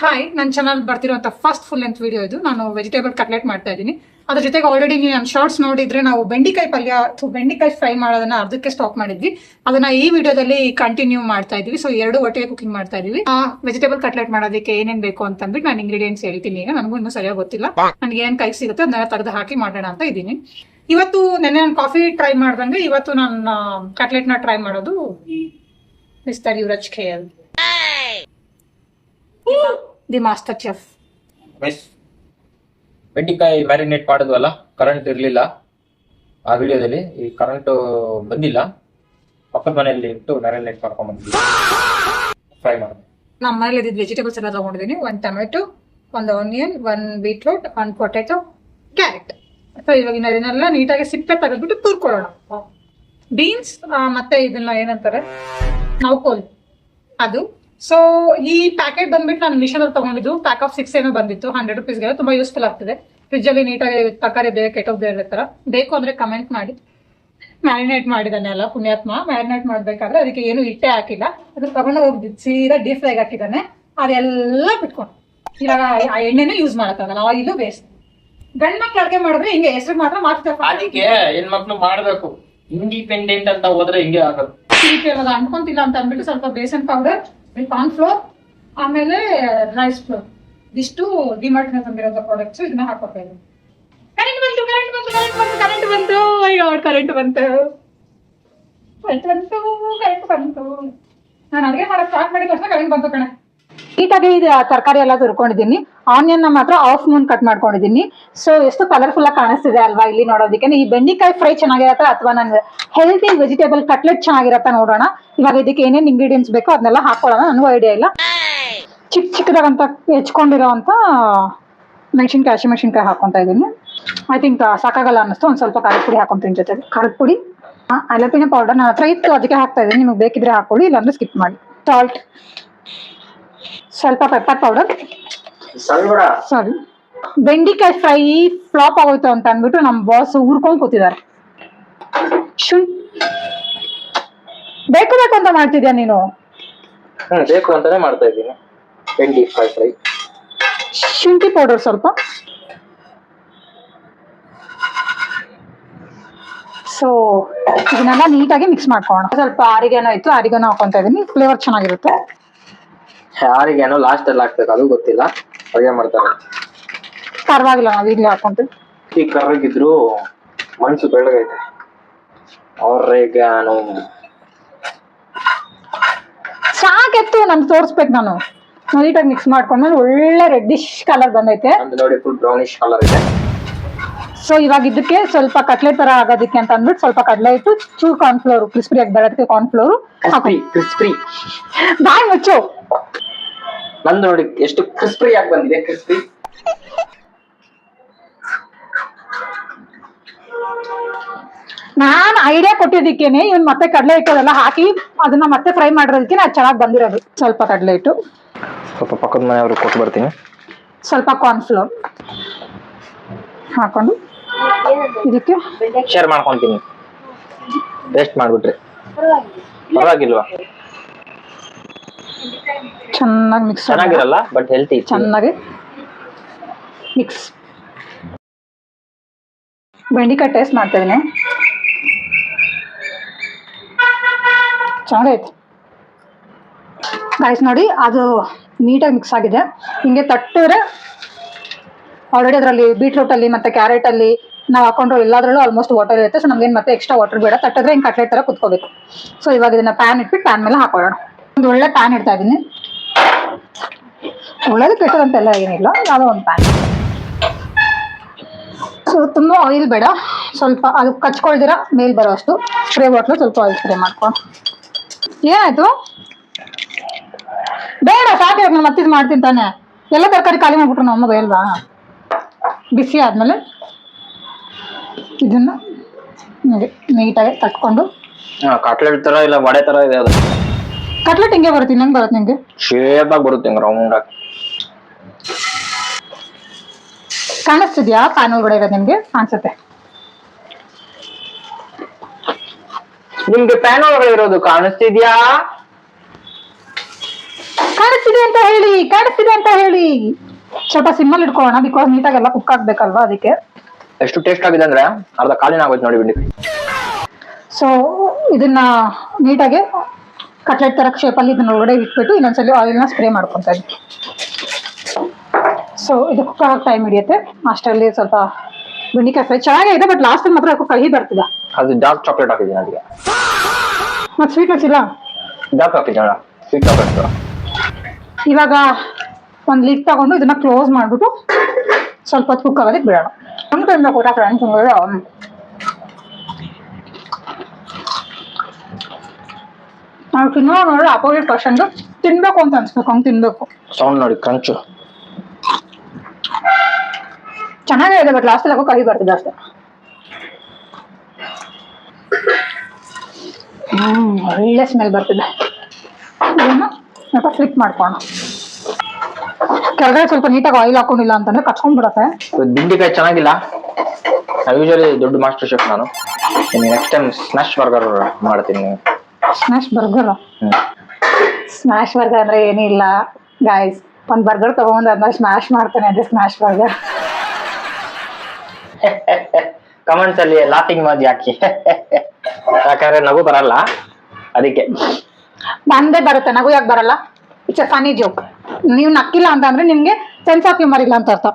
Hi, ನನ್ನ channel ಬರ್ತಿರುವಂಥ first full length video ಇದು. ನಾನು ವೆಜಿಟೇಬಲ್ ಕಟ್ಲೆಟ್ ಮಾಡ್ತಾ ಇದ್ದೀನಿ. ಅದ್ರ ಜೊತೆಗೆ ಆಲ್ರೆಡಿ ನೀವು ನನ್ನ ಶಾರ್ಟ್ಸ್ ನೋಡಿದ್ರೆ ನಾವು ಬೆಂಡಿಕಾಯಿ ಪಲ್ಯ ಬೆಂಡಿಕಾಯಿ ಫ್ರೈ ಮಾಡೋದನ್ನ ಅರ್ಧಕ್ಕೆ ಸ್ಟಾಪ್ ಮಾಡಿದ್ವಿ. ಅದನ್ನ ಈ ವಿಡಿಯೋದಲ್ಲಿ ಕಂಟಿನ್ಯೂ ಮಾಡ್ತಾ ಇದೀವಿ. ಸೊ ಎರಡು ಒಟ್ಟಿಗೆ ಕುಕಿಂಗ್ ಮಾಡ್ತಾ ಇದೀವಿ. ವೆಜಿಟೇಬಲ್ ಕಟ್ಲೆಟ್ ಮಾಡೋದಕ್ಕೆ ಏನೇನ್ ಬೇಕು ಅಂತಂದ್ಬಿಟ್ಟು ನಾನು ಇಂಗ್ರೀಡಿಯೆಂಟ್ಸ್ ಹೇಳ್ತೀನಿ. ಈಗ ನನಗೂ ಇನ್ನೂ ಸರಿಯಾಗಿ ಗೊತ್ತಿಲ್ಲ. ನನಗೆ ಏನ್ ಕೈ ಸಿಗುತ್ತೆ ಅದನ್ನ ತೆಗೆದು ಹಾಕಿ ಮಾಡೋಣ ಅಂತ ಇದ್ದೀನಿ. ಇವತ್ತು ನೆನ್ನೆ ನಾನು ಕಾಫಿ ಟ್ರೈ ಮಾಡ್ದಂಗೆ ಇವತ್ತು ನಾನು ಕಟ್ಲೆಟ್ನ ಟ್ರೈ ಮಾಡೋದು ಮಿಸ್ಟರ್ ಯುವರಾಜ್ ಖೇಲ್, ದಿ ಮಾಸ್ಟರ್ ಚೆಫ್. ಮಿಸ್ ಬೆಂಡಿಕಾಯಿ ಮ್ಯಾರಿನೇಟ್ ಮಾಡಿದ್ವಲ್ಲ, ಕರೆಂಟ್ ಇರಲಿಲ್ಲ ಆ ವಿಡಿಯೋದಲ್ಲಿ. ಈ ಕರೆಂಟ್ ಬಂದಿಲ್ಲ, ಪಕ್ಕದ ಮನೆಯಲ್ಲಿ ಇಟ್ಟು ಮ್ಯಾರಿನೇಟ್ ಮಾಡ್ಕೊಂಡ್ ಬಂದ್ವಿ, ಫ್ರೈ ಮಾಡಿದ್ವಿ. ನಮ್ಮ ಮನೇಲಿ ಇದ್ದಿದ್ದು ವೆಜಿಟೇಬಲ್ಸ್ ಎಲ್ಲ ತಗೊಂಡಿದ್ದೀನಿ. 1 tomato, 1 onion, 1 beetroot, 1 potato, carrot. So ಇವಾಗ ಇದನ್ನೆಲ್ಲ ನೀಟಾಗಿ ಸಿಪ್ಪೆ ತೆಗೆದ್ಬಿಟ್ಟು ತುರ್ಕೊಳ್ಳೋಣ. ಬೀನ್ಸ್ ಮತ್ತೆ ಇದನ್ನ ಏನಂತಾರೆ ನೌಕೋಲ್ ಅದು. ಸೊ ಈ ಪ್ಯಾಕೆಟ್ ಬಂದ್ಬಿಟ್ಟು ನಾನು ಮಿಷನಲ್ಲಿ ತಗೊಂಡಿದ್ದು. ಪ್ಯಾಕ್ ಆಫ್ 6 ಏನೋ ಬಂದಿತ್ತು, 100 ರುಪೀಸ್ಗೆ. ತುಂಬಾ ಯೂಸ್ಫುಲ್ ಆಗ್ತದೆ. ಫ್ರಿಜ್ ಅಲ್ಲಿ ನೀಟಾಗಿ ತರಕಾರಿ ಬೇಗ ಕೆಟ್ಟೋಗದೆ ಇರೋ ತರ. ಬೇಕು ಅಂದ್ರೆ ಕಮೆಂಟ್ ಮಾಡಿ. ಮ್ಯಾರಿನೇಟ್ ಮಾಡಿದಾನೆ ಅಲ್ಲ ಪುಣ್ಯಾತ್ಮ. ಮ್ಯಾರಿನೇಟ್ ಮಾಡ್ಬೇಕಾದ್ರೆ ಅದಕ್ಕೆ ಏನು ಹಿಟ್ಟೆ ಹಾಕಿಲ್ಲ, ಅದು ತಗೊಂಡು ಹೋಗಿ ಸೀದಾ ಡೀಪ್ ಫ್ರೈಗೆ ಹಾಕಿದ್ದಾನೆ. ಅದೆಲ್ಲ ಬಿಟ್ಕೊಂಡು ಇವಾಗ ಆ ಎಣ್ಣೆನೇ ಯೂಸ್ ಮಾಡಕ್ಕಾಗಲ್ಲ, ಆಯಿಲು ವೇಸ್ಟ್. ಗಂಡ್ ಮಕ್ಳು ಅಡುಗೆ ಮಾಡಿದ್ರೆ ಹಿಂಗೆ ಹೆಸರು ಮಾತ್ರ ಮಾಡ್ತಾರೆ. ಅದಕ್ಕೆ ಹೆಣ್ಮಕ್ಳು ಮಾಡ್ಬೇಕು, ಇಂಡಿಪೆಂಡೆಂಟ್ ಅಂತ ಹೋದ್ರೆ ಹಿಂಗೆ ಆಗೋದು. ಅದು ಅನ್ಕೊಂತಿಲ್ಲ ಅಂತ ಅಂದ್ಬಿಟ್ಟು ಸ್ವಲ್ಪ ಬೇಸನ್ ಪೌಡರ್, ಕಾರ್ನ್ ಫ್ಲೋರ್, ಆಮೇಲೆ ರೈಸ್ ಫ್ಲೋರ್, ಇದಿಷ್ಟು ಡಿಮಾರ್ಟ್ ತಂದಿರೋ ಪ್ರಾಡಕ್ಟ್ಸ್. ಇದನ್ನ ಹಾಕೋತಾ ಇದ್ದೀನಿ. ಕರೆಂಟ್ ಬಂತು ಕರೆಂಟ್ ಬಂತು ಕರೆಂಟ್ ಬಂತು ಕರೆಂಟ್ ಬಂತು ಕರೆಂಟ್ ಬಂತು ಕರೆಂಟ್ ಬಂತು ಕರೆಂಟ್ ಬಂತು. ನಾನು ಅಡುಗೆ ಮಾಡಕ್ ಸ್ಟಾರ್ಟ್ ಮಾಡಿದ ತಕ್ಷಣ ಕರೆಂಟ್ ಬಂತು ಕಣೆ. ನೀಟಾಗಿ ತರಕಾರಿ ಎಲ್ಲ ತುರ್ಕೊಂಡಿದ್ದೀನಿ. ಆನಿಯನ್ ಮಾತ್ರ ಹಾಫ್ ಮೂನ್ ಕಟ್ ಮಾಡ್ಕೊಂಡಿದ್ದೀನಿ. ಸೊ ಎಷ್ಟು ಕಲರ್ಫುಲ್ ಆಗಿ ಕಾಣಿಸ್ತಿದೆ ಅಲ್ವಾ ಇಲ್ಲಿ ನೋಡೋದಕ್ಕೆ. ಈ ಬೆಂಡಿಕಾಯಿ ಫ್ರೈ ಚೆನ್ನಾಗಿರತ್ತ ಅಥವಾ ನನ್ಗೆ ಹೆಲ್ತಿ ವೆಜಿಟೇಬಲ್ ಕಟ್ಲೆಟ್ ಚೆನ್ನಾಗಿರತ್ತ ನೋಡೋಣ. ಇವಾಗ ಇದಕ್ಕೆ ಏನೇನ್ ಇಂಗ್ರೀಡಿಯೆಂಟ್ಸ್ ಬೇಕೋ ಅದನ್ನೆಲ್ಲ ಹಾಕೊಳ್ಳೋಣ. ನನಗೂ ಐಡಿಯಾ ಇಲ್ಲ. ಚಿಕ್ಕದಾಗಂತ ಹೆಚ್ಕೊಂಡಿರೋಂಥ ಹಸಿಮೆಣಸಿನ್ಕಾಯಿ ಹಾಕೊಂತ ಇದ್ದೀನಿ. ಐ ಥಿಂಕ್ ಸಾಕಾಗಲ್ಲ ಅನ್ನಿಸ್ತು. ಒಂದು ಸ್ವಲ್ಪ ಖಾರದ ಪುಡಿ ಹಾಕೊಂತೀನಿ ಜೊತೆಗೆ. ಖಾರದ ಪುಡಿ, ಅಲಪಿನ ಪೌಡರ್ ನನ್ನ ಹತ್ರ ಇತ್ತು, ಅದಕ್ಕೆ ಹಾಕ್ತಾ ಇದ್ದೀನಿ. ನಿಮಗೆ ಬೇಕಿದ್ರೆ ಹಾಕೊಳ್ಳಿ, ಇಲ್ಲಾಂದ್ರೆ ಸ್ಕಿಪ್ ಮಾಡಿ. ಸಾಲ್ಟ್, ಸ್ವಲ್ಪ ಪೆಪ್ಪರ್ ಪೌಡರ್, ಸಾರಿ. ಬೆಂಡಿಕಾಯಿ ಫ್ರೈ ಫ್ಲಾಪ್ ಆಗೋಯ್ತು ಅಂತ ಅಂದ್ಬಿಟ್ಟು ನಮ್ಮ ಬಾಸ್ ಊರ್ಕೊಂಡ್ ಕೂತಿದ್ದಾರೆ. ಬೇಕು ಅಂತ ಮಾಡ್ತಿದ್ಯಾ ನೀನು? ಬೇಕು ಅಂತಾನೆ ಮಾಡ್ತಾ ಇದ್ದೀನಿ ಬೆಂಡಿ ಫ್ರೈ. ಶುಂಠಿ ಪೌಡರ್ ಸ್ವಲ್ಪ. ಸೊ ಇದನ್ನೆಲ್ಲ ನೀಟಾಗಿ ಮಿಕ್ಸ್ ಮಾಡ್ಕೊಳ್ಳೋಣ. ಸ್ವಲ್ಪ ಆರಿಗೇನೋ ಇತ್ತು, ಆರಿಗೇನೋ ಹಾಕೊಂತ ಇದೀನಿ. ಫ್ಲೇವರ್ ಚೆನ್ನಾಗಿರುತ್ತೆ. ಆರಿಗೇನೋ ಲಾಸ್ಟ್ ಅಲ್ಲಿ ಹಾಕ್ಬೇಕು, ಅದು ಗೊತ್ತಿಲ್ಲ. ಅಡುಗೆ ಮಾಡ್ತಾರೆ, ಪರವಾಗಿಲ್ಲ, ನಾವು ಈಗಲೇ ಹಾಕೊಂತೀವಿ. ಈ ಕರ್ರಗಿದ್ರು ಮನ್ಸು ಬೆಳಗೈತೆ. ಆರಿಗೇನೋ ಸಾಕೆತ್ತು, ನಾನು ತೋರಿಸ್ಬೇಕು. ನಾನು ನೀಟಾಗಿ ಮಿಕ್ಸ್ ಮಾಡ್ಕೊಂಡ್ಮೇಲೆ ಒಳ್ಳೆ ರೆಡ್ಡಿಶ್ ಕಲರ್ ಬಂದೈತೆ. ನೋಡಿ, ಫುಲ್ ಬ್ರೌನಿಶ್ ಕಲರ್ ಇದೆ. ಸೊ ಇವಾಗ ಇದಕ್ಕೆ ಸ್ವಲ್ಪ ಕಟ್ಲೆಟ್ ತರ ಆಗೋದಕ್ಕೆ ಅಂತ ಅಂದ್ಬಿಟ್ಟು ಸ್ವಲ್ಪ ಕಡಲೆ ಇಟ್ಟು, ಚೂರು ಕಾರ್ನ್ಫ್ಲೋರ್, ಕ್ರಿಸ್ಪಿ ಆಗಿ ಬರೋದಕ್ಕೆ ಕಾರ್ನ್ಫ್ಲೋರ್. ಕ್ರಿಸ್ಪಿ ಬಾಯ್ ಮುಚ್ಚು. ನಂದು ನೋಡಿ ಎಷ್ಟು ಕ್ರಿಸ್ಪಿ ಆಗಿ ಬಂದಿದೆ. ಕ್ರಿಸ್ಪಿ ನಾನ್ ಐಡಿಯಾ ಕೊಟ್ಟಿದ್ದಕ್ಕೇನೆ ಇವನ್ ಮತ್ತೆ ಕಡಲೆ ಹಿಟ್ಟೆಲ್ಲ ಹಾಕಿ ಅದನ್ನ ಮತ್ತೆ ಫ್ರೈ ಮಾಡಿರೋದಕ್ಕೆ ನಾನು ಚೆನ್ನಾಗಿ ಬಂದಿರೋದು. ಸ್ವಲ್ಪ ಕಡಲೆ ಹಿಟ್ಟು, ಸ್ವಲ್ಪ ಪಕ್ಕದ ಮನೆಯವರು ಕೊಟ್ಟು ಬರ್ತೀನಿ. ಸ್ವಲ್ಪ ಕಾರ್ನ್ಫ್ಲೋರ್ ಹಾಕೊಂಡು ಇದಕ್ಕೆ ಶೇರ್ ಮಾಡ್ಕೊಂತೀನಿ. ವೇಸ್ಟ್ ಮಾಡ್ಬಿಟ್ರಿ ಪರವಾಗಿಲ್ವಾ? ಚೆನ್ನಾಗಿ ಮಿಕ್ಸ್. ಚೆನ್ನಾಗಿರಲ್ಲ ಬಟ್ ಹೆಲ್ತಿ. ಚೆನ್ನಾಗಿ ಮಿಕ್ಸ್. ಬೆಂಡಿಕಾಯಿ ಟೇಸ್ಟ್ ಮಾಡ್ತಾ ಇದೀನಿ. ಚೆನ್ನಾಗೈತೆ ಗೈಸ್. ನೋಡಿ, ಅದು ನೀಟಾಗಿ ಮಿಕ್ಸ್ ಆಗಿದೆ. ಹಿಂಗೆ ತಟ್ಟಿದ್ರೆ ಆಲ್ರೆಡಿ ಅದರಲ್ಲಿ ಬೀಟ್ರೂಟಲ್ಲಿ ಮತ್ತು ಕ್ಯಾರೆಟಲ್ಲಿ ನಾವು ಹಾಕೊಂಡ್ರು ಎಲ್ಲದರಲ್ಲೂ ಆಲ್ಮೋಸ್ಟ್ ವಾಟರ್ ಇರುತ್ತೆ. ಸೊ ನಮ್ಗೇನು ಮತ್ತೆ ಎಕ್ಸ್ಟ್ರಾ ವಾಟರ್ ಬೇಡ. ತಟ್ಟಿದ್ರೆ ಹಿಂಗೆ ಕಟ್ಲೆಟ್ ಥರ ಕುತ್ಕೋಬೇಕು. ಸೊ ಇವಾಗ ಇದನ್ನು ಪ್ಯಾನ್ ಇಟ್ಬಿಟ್ಟು ಪ್ಯಾನ್ ಮೇಲೆ ಹಾಕೊಳ್ಳೋಣ. ಒಂದು ಒಳ್ಳೆ ಪ್ಯಾನ್ ಇಡ್ತಾ ಇದ್ದೀನಿ. ಒಳ್ಳೇದು ಕೆಟ್ಟದಂತೆಲ್ಲ ಏನಿಲ್ಲ, ಯಾವುದೋ ಒಂದು ಪ್ಯಾನ್. ಸೊ ತುಂಬ ಆಯಿಲ್ ಬೇಡ, ಸ್ವಲ್ಪ ಅದು ಕಚ್ಕೊಳ್ದಿರ ಮೇಲ್ ಬರೋ ಅಷ್ಟು ಸ್ಪ್ರೇ ಬಾಟ್ಲು ಸ್ವಲ್ಪ ಆಯಿಲ್ ಸ್ಪ್ರೇ ಮಾಡ್ಕೊಂಡು. ಏನಾಯ್ತು? ಬೇಡ, ಸಾಕು. ನಾನು ಮತ್ತಿದು ಮಾಡ್ತೀನಿ ತಾನೆ. ಎಲ್ಲ ತರಕಾರಿ ಖಾಲಿ ಮಾಡ್ಬಿಟ್ರು ನಮ್ಮ ಬೇಲ್ವಾ? ಬಿಸಿ ಆದಮೇಲೆ ಇದನ್ನು ನೀಟಾಗಿ ತಟ್ಕೊಂಡು. ಕಟ್ಲೆಟ್ ತರ ಇಲ್ಲ, ವಡೆ ತರ ಇದೆ ಅದು. ಕಟ್ಲೆಟ್ ಹಿಂಗೆ ಬರುತ್ತೆ, ಇನ್ನಂಗೆ ಬರುತ್ತೆ ನಿಂಗೆ ಶೇಪ್ ಆಗಿ ಬರುತ್ತೆ, ರೌಂಡ್ ಆಗಿ ಕಾಣಿಸ್ತಿದ್ಯಾ? ಪ್ಯಾನ್ ಒಳಗಡೆ ಇರೋದು ನಿಮ್ಗೆ ಅನ್ಸುತ್ತೆ. ನಿಮ್ಗೆ ಪ್ಯಾನ್ ಒಳಗಡೆ ಇರೋದು ಕಾಣಿಸ್ತಿದ್ಯಾ? ಕಾಣಿಸ್ತಿದೆ ಅಂತ ಹೇಳಿ, ಕಾಣಿಸ್ತಿದೆ ಅಂತ ಹೇಳಿ. ಸ್ವಲ್ಪ ಸಿಮ್ಮಲ್ಲಿ ಇಟ್ಕೊಳ್ಳೋಣ, ಬಿಕಾಸ್ ನೀಟಾಗೆಲ್ಲ ಕುಕ್ ಆಗ್ಬೇಕಲ್ವಾ ಅದಕ್ಕೆ. ಎಷ್ಟು ಟೇಸ್ಟ್ ಆಗಿದೆ ಅಂದ್ರೆ ಅರ್ಧ ಕಾಲಿನ ಆಗೋಯ್ತು ನೋಡಿ ಬೆಂಡಿಕಾಯಿ. ಸೊ ಇದನ್ನ ನೀಟಾಗಿ ಕಟ್ಲೆಟ್ ತರ ಶೇಪಲ್ಲಿ ಇದನ್ನ ಒಳಗಡೆ ಇಟ್ಬಿಟ್ಟು ಇನ್ನೊಂದ್ಸಲಿ ಆಯಿಲ್ನ ಸ್ಪ್ರೇ ಮಾಡ್ಕೊತಾ ಇದ್ವಿ. ಸೊ ಇದು ಕುಕ್ ಆಗೋ ಟೈಮ್ ಹಿಡಿಯುತ್ತೆ. ಅಷ್ಟರಲ್ಲಿ ಸ್ವಲ್ಪ ಬೆಂಡಿಕಾಯಿ ಫ್ರೈ ಚೆನ್ನಾಗಿದೆ, ಬಟ್ ಲಾಸ್ಟ್ ಮಾತ್ರ ಕಹಿ ಬರ್ತಿಲ್ಲ. ಅದು ಡಾರ್ಕ್ ಚಾಕ್ಲೇಟ್ ಹಾಕಿದ್ದೀನಿ ಅದಕ್ಕೆ. ಮತ್ತೆ ಸ್ವೀಟ್ನೆಸ್ ಇಲ್ಲ, ಡಾರ್ಕ್ ಹಾಕಿದ್ದೀನಿ ಸ್ವೀಟ್ ಚಾಕ್ಲೇಟ್. ಇವಾಗ ಒಂದು ಲಿಡ್ ತಗೊಂಡು ಇದನ್ನ ಕ್ಲೋಸ್ ಮಾಡ್ಬಿಟ್ಟು ಸ್ವಲ್ಪ ಹೊತ್ತು ಕುಕ್ ಆಗೋದಕ್ಕೆ ಬಿಡೋಣ. ನಮ್ಮ ಟೈಮ್ದಾಗ ಊಟ ಫ್ರೆಂಡ್ಸ್ ನಾವು ತಿನ್ನೋ ನೋಡಿ ಅಪೋಸಿಟ್ ಪರ್ಸನ್ ತಿನ್ಬೇಕು ಅಂತ ಅನ್ಸ್ಬೇಕು, ಹಂಗೆ ತಿನ್ಬೇಕು. ಸೌಂಡ್ ನೋಡಿ ಕ್ರಂಚು ಚೆನ್ನಾಗಿದೆ, ಬಟ್ ಲಾಸ್ಟ್ ಎಲ್ಲ ಕಹಿ ಬರ್ತಿದೆ ಅಷ್ಟೇ. ಒಳ್ಳೆ ಸ್ಮೆಲ್ ಬರ್ತಿದೆ. ಇದನ್ನು ಸ್ವಲ್ಪ ಫ್ಲಿಪ್ ಮಾಡ್ಕೋಣ. ಕೆಳಗಡೆ ಸ್ವಲ್ಪ ನೀಟಾಗಿ ಆಯಿಲ್ ಹಾಕೊಂಡಿಲ್ಲ ಅಂತಂದ್ರೆ ಕಚ್ಕೊಂಡ್ಬಿಡತ್ತೆ. ಬೆಂಡಿಕಾಯಿ ಚೆನ್ನಾಗಿಲ್ಲ. ಯೂಶಲಿ ದೊಡ್ಡ ಮಾಸ್ಟರ್ ಶೆಫ್ ನಾನು. ನೆಕ್ಸ್ಟ್ ಟೈಮ್ ಸ್ಮ್ಯಾಶ್ ಬರ್ಗರ್ ಮಾಡ್ತೀನಿ. Smash burger? ಸ್ಮ್ಯಾಶ್ ಬರ್ಗರ್ ಅಂದ್ರೆ ಏನಿಲ್ಲ ಗಾಯ್ಸ್, ಒಂದು ಬರ್ಗರ್ ತಗೊಂಡ್ ಅದನ್ನ ಸ್ಮ್ಯಾಶ್ ಮಾಡ್ತಾನೆ, ಅದೇ ಸ್ಮ್ಯಾಶ್ ಬರ್ಗರ್. ಕಮೆಂಟ್ಸ್ ಅಲ್ಲಿ ಲಾಫಿಂಗ್ ಮಾಡಿ ಹಾಕಿ, ಯಾಕಂದ್ರೆ ನಗು ಬರಲ್ಲ ಅದಕ್ಕೆ. ನಂದೇ ಬರುತ್ತೆ, ನಗು ಯಾಕೆ ಬರಲ್ಲ? It's a funny joke. ನೀವು ನಕ್ಕಿಲ್ಲ ಅಂತ ಅಂದ್ರೆ ನಿಮ್ಗೆ ಸೆನ್ಸ್ ಆಫ್ ಹ್ಯೂಮರ್ ಇಲ್ಲ ಅಂತ ಅರ್ಥ.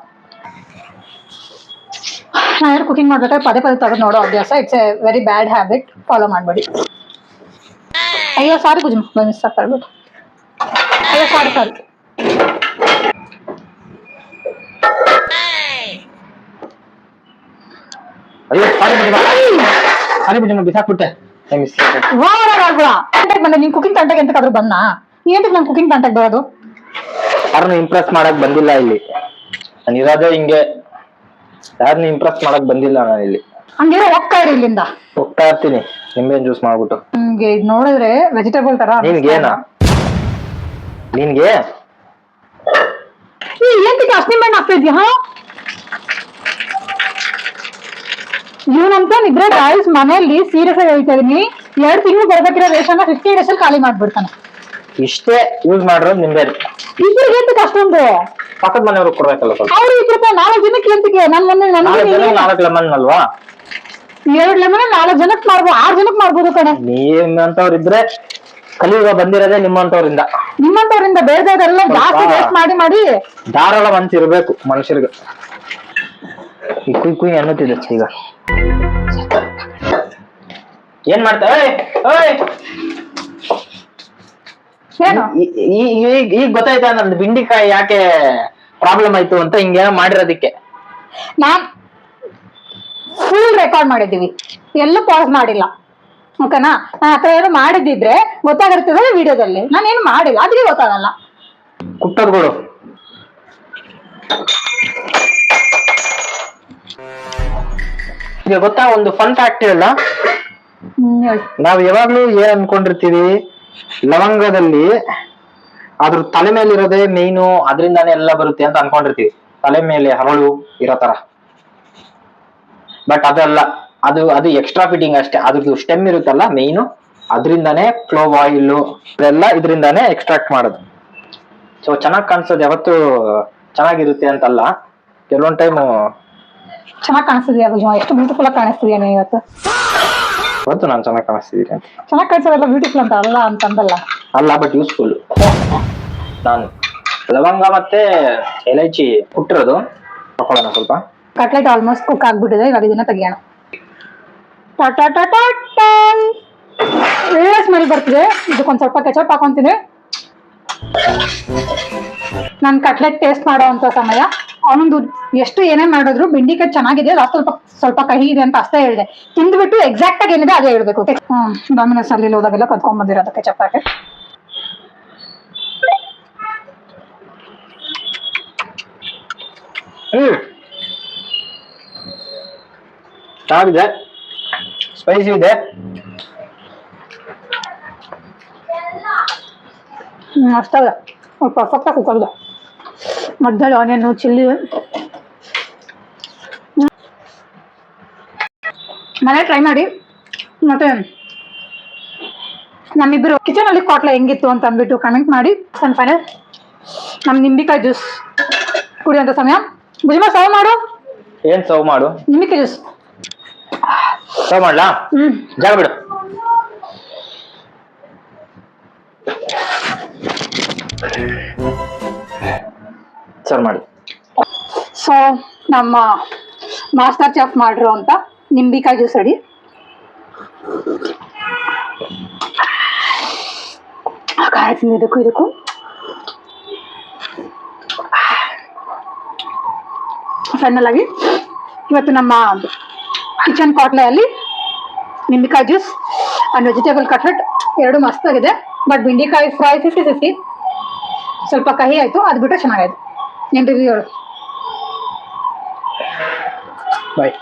ನಾನು ಕುಕಿಂಗ್ ಮಾಡ್ಬೇಕಾದ್ರೆ ಪದೇ ಪದೇ ತೆಗೆದು ನೋಡೋ ಅಭ್ಯಾಸ it's A very bad habit, follow ಮಾಡಬೇಡಿ. ಅಯ್ಯೋ ಸಾರಿ ಪೂಜೆ ಮಿಸ್ ಆಗ್ಬಿಟ್ಟು. ಅಯ್ಯೋ ಸಾರಿ. ಅಯ್ಯೋ ಸಾರಿ ಬಿಸಾಕ್ಬಿಟ್ಟೆ. ಬಂದ ನೀನ್ ಕುಕಿಂಗ್ ತಂಟೆಗೆ ಎಂತಕ್ಕಾದ್ರೂ ಬಂದ? ಏನಕ್ಕೆ ನಾನು ಕುಕಿಂಗ್ ತಂಟೆಗೆ ಬರೋದು? ಯಾರನ್ನು ಇಂಪ್ರೆಸ್ ಮಾಡಕ್ ಬಂದಿಲ್ಲ ಇಲ್ಲಿ. ನಾನು ಇರೋದೇ ಹಿಂಗೆ, ಯಾರನ್ನು ಇಂಪ್ರೆಸ್ ಮಾಡಕ್ ಬಂದಿಲ್ಲ ನಾನು ಇಲ್ಲಿ. ಹಂಗೇನೋ ಹೋಗ್ತಾ ಇರಿ ಇಲ್ಲಿಂದ. ಹೋಗ್ತಾ ಇರ್ತೀನಿ ನಿಂಬೆ ಜ್ಯೂಸ್ ಮಾಡ್ಬಿಟ್ಟು. ನಿಮ್ಗೆ ಇದು ನೋಡಿದ್ರೆ ವೆಜಿಟೇಬಲ್ ತರ. ನಿನ್ಗೇನಾ? ನಿನ್ಗೆ ಏನಕ್ಕೆ ಅಷ್ಟು ನಿಂಬೆ ಹಾಕ್ತಾ ಇದ್ಯಾ? ಇವನಂತ ಇದ್ರೆ ಗಾಯ್ಸ್ ಮನೆಯಲ್ಲಿ ಸೀರಿಯಸ್ ಆಗಿ ಹೇಳ್ತಾ ಇದೀನಿ, 2 ತಿಂಗಳು ಬರ್ಬೇಕಿರೋ ರೇಷನ್ 50 ಡೇಸ್ ಅಲ್ಲಿ ಖಾಲಿ ಮಾಡ್ಬಿಡ್ತಾನೆ. ಇಷ್ಟೇ ಯೂಸ್ ಮಾಡಿರೋದು ನಿಂಬೆ. ಇಬ್ಬರಿಗೆ ಎಂತಕ್ಕೆ ಅಷ್ಟೊಂದು? ಪಕ್ಕದ ಮನೆಯವ್ರಿಗೆ ಕೊಡ್ಬೇಕಲ್ಲ ಸ್ವಲ್ಪ. ಅವ್ರು 20 ರೂಪಾಯಿ 4 ಜನಕ್ಕೆ ಎಂತಕ್ಕೆ? ನನ್ನ ಮೊನ್ನೆ 4 ಲೆಮನ್ ಅಲ್ವಾ? 2 ಲೆಮನ್ 4 ಜನಕ್ಕೆ ಮಾಡ್ಬೋದು, 6 ಜನಕ್ಕೆ ಮಾಡ್ಬೋದು ಕಣೆ. ನಿಮ್ಮಂತವ್ರಿದ್ರೆ ಕಲಿಯುಗ ಬಂದಿರೋದೇ ನಿಮ್ಮಂತವ್ರಿಂದ. ಬೇರೆದವರೆಲ್ಲ ಜಾಸ್ತಿ ವೇಸ್ಟ್ ಮಾಡಿ ಮಾಡಿ ಧಾರಾಳ ಮನ್ಸು ಇರ್ಬೇಕು ಮನುಷ್ಯರಿಗೆ. ಈ ಕುಯ್ ಅನ್ನುತ್ತಿದೆ ಈಗ. ಏನ್ ಮಾಡ್ತಾರೆ? ಈಗ ಗೊತ್ತಾಯ್ತಾ ನಂದು ಬೆಂಡಿಕಾಯಿ ಯಾಕೆ ಪ್ರಾಬ್ಲಮ್ ಆಯ್ತು ಅಂತ? ಹಿಂಗೆ ಮಾಡಿರೋದಿಕ್ಕೆ ನಾನ್ ಫುಲ್ ರೆಕಾರ್ಡ್ ಮಾಡಿದ್ದೀವಿ, ಎಲ್ಲೂ ಪಾಸ್ ಮಾಡಿಲ್ಲ. ಓಕೆನಾ? ನಾನು ಹತ್ರ ಏನು ಮಾಡಿದ್ದಿದ್ರೆ ಗೊತ್ತಾಗಿರ್ತದೆ ವಿಡಿಯೋದಲ್ಲಿ. ನಾನೇನು ಮಾಡಿಲ್ಲ, ಅದಕ್ಕೆ ಗೊತ್ತಾಗಲ್ಲ. ಕುಟ್ಟದ್ಗಳು ಈಗ ಗೊತ್ತಾ? ಒಂದು ಫನ್ ಫ್ಯಾಕ್ಟ್ ಹೇಳ. ನಾವ್ ಯಾವಾಗ್ಲೂ ಏನ್ ಅನ್ಕೊಂಡಿರ್ತೀವಿ, ಲವಂಗದಲ್ಲಿ ಅದ್ರ ತಲೆ ಮೇಲೆ ಇರೋದೇ ಮೇಯ್ನು, ಅದರಿಂದಾನೇ ಎಲ್ಲ ಬರುತ್ತೆ ಅಂತ ಅನ್ಕೊಂಡಿರ್ತೀವಿ, ತಲೆ ಮೇಲೆ ಹರಳು ಇರೋ ತರ. ಬಟ್ ಅದಲ್ಲ, ಅದು ಎಕ್ಸ್ಟ್ರಾ ಫಿಟ್ಟಿಂಗ್ ಅಷ್ಟೇ. ಅದ್ರದ್ದು ಸ್ಟೆಮ್ ಇರುತ್ತಲ್ಲ ಮೇಯ್ನು, ಅದರಿಂದಾನೇ ಕ್ಲೋವ್ ಆಯಿಲ್ ಇದೆಲ್ಲ ಇದರಿಂದಾನೇ ಎಕ್ಸ್ಟ್ರಾಕ್ಟ್ ಮಾಡೋದು. ಸೊ ಚೆನ್ನಾಗಿ ಕಾಣಿಸೋದು ಯಾವತ್ತು ಚೆನ್ನಾಗಿರುತ್ತೆ ಅಂತಲ್ಲ, ಕೆಲವೊಂದ್ ಟೈಮ್ ಚೆನ್ನಾಗಿ ಕಾಣಿಸ್ತಿದ್ಯಾ ಭುಜ? ಎಷ್ಟು ಬ್ಯೂಟಿಫುಲ್ ಆಗಿ ಕಾಣಿಸ್ತಿದ್ಯಾ ನೀನು ಇವತ್ತು? ಇವತ್ತು ನಾನು ಚೆನ್ನಾಗಿ ಕಾಣಿಸ್ತಿದ್ದೀನಿ ಅಂತ. ಚೆನ್ನಾಗಿ ಕಾಣಿಸೋದೆಲ್ಲ ಬ್ಯೂಟಿಫುಲ್ ಅಂತ ಅಲ್ಲ ಅಂತಂದಲ್ಲ. ಅಲ್ಲ, ಬಟ್ ಯೂಸ್ಫುಲ್. ನಾನು ಲವಂಗ ಮತ್ತೆ ಎಲೈಚಿ ಕುಟ್ಟಿರೋದು ತಕೊಳ್ಳೋಣ ಸ್ವಲ್ಪ. ಕಟ್ಲೆಟ್ ಆಲ್ಮೋಸ್ಟ್ ಕುಕ್ ಆಗ್ಬಿಟ್ಟಿದೆ, ಇವಾಗ ಇದನ್ನ ತೆಗಿಯೋಣ. ಒಳ್ಳೆ ಸ್ಮೆಲ್ ಬರ್ತಿದೆ. ಇದಕ್ಕೊಂದ್ ಸ್ವಲ್ಪ ಕೆಚಪ್ ಹಾಕೊಂತೀನಿ. ನಾನು ಕಟ್ಲೆಟ್ ಟೇಸ್ಟ್ ಮಾಡೋ ಅಂತ ಸಮಯ ಅವನೊಂದು ಎಷ್ಟು ಏನೇ ಮಾಡಿದ್ರು ಬೆಂಡಿಕಾಯಿ ಚೆನ್ನಾಗಿದೆ, ಸ್ವಲ್ಪ ಕಹಿ ಇದೆ ಅಂತ ಅಷ್ಟೇ ಹೇಳಿದೆ. ತಿಂದ್ಬಿಟ್ಟು ಎಕ್ಸಾಕ್ಟ್ ಆಗಿ ಏನಿದೆ ಅದೇ ಹೇಳ್ಬೇಕು. ಡಾಮಿನೋಸ್ ಅಲ್ಲಿ ಹೋದಾಗೆಲ್ಲ ಕದ್ಕೊಂಡ್ ಬಂದಿರೋದು ಕೆಚಪ್ ಪ್ಯಾಕೆಟ್. ಚೆನ್ನಾಗಿದೆ, ಸ್ಪೈಸಿ ಇದೆ. ಅಷ್ಟಾಗ ಪರ್ಫೆಕ್ಟ್ ಆಗಿ ಕುಕ್ ಆಗಿದೆ. ಮಧ್ಯದಲ್ಲಿ ಆನಿಯನ್ ಚಿಲ್ಲಿ ಮನೆ ಟ್ರೈ ಮಾಡಿ. ಮತ್ತೆ ನಮ್ಮಿಬ್ಬರು ಕಿಚನ್ ಅಲ್ಲಿ ಕಾಟ್ಲ ಹೆಂಗಿತ್ತು ಅಂತ ಅಂದ್ಬಿಟ್ಟು ಕಮೆಂಟ್ ಮಾಡಿ. ಫೈನಲ್ ನಮ್ ನಿಂಬಿಕಾಯಿ ಜ್ಯೂಸ್ ಕುಡಿಯುವಂತ ಸಮಯ. ಭುಜಮ ಸರ್ವ್ ಮಾಡು. ಏನ್ ಸರ್ವ್ ಮಾಡು? ನಿಂಬಿಕಾಯಿ ಜ್ಯೂಸ್ ಸರ್ವ್ ಮಾಡ್ಲಾ? ಜಾಗ ಬಿಡು. ಸರ್ವ್ ಮಾಡಿ. ಸೊ ನಮ್ಮ ಮಾಸ್ಟರ್ ಚೆಫ್ ಮಾಡಿರೋ ಅಂತ ನಿಂಬಿಕಾಯಿ ಜ್ಯೂಸ್ ರೆಡಿ. ಖಾರ ತಿಂದಿದ್ದಕ್ಕೂ ಇದಕ್ಕೂ ಫೈನಲ್ ಆಗಿ ಇವತ್ತು ನಮ್ಮ ಕಿಚನ್ ಕಾಟ್ಲೆಯಲ್ಲಿ ನಿಂಬಿಕಾಯಿ ಜ್ಯೂಸ್ ಅಂಡ್ ವೆಜಿಟೇಬಲ್ ಕಟ್ಲೆಟ್ ಎರಡು ಮಸ್ತ್ ಆಗಿದೆ. ಬಟ್ ಬೆಂಡೆಕಾಯಿ ಫ್ರೈ 50-50 ಸ್ವಲ್ಪ ಕಹಿ ಆಯ್ತು, ಅದು ಬಿಟ್ಟರೆ ಚೆನ್ನಾಗಾಯ್ತು. ನಿನ್ ರಿವ್ಯೂ ಹೇಳು. ಬಾಯ್.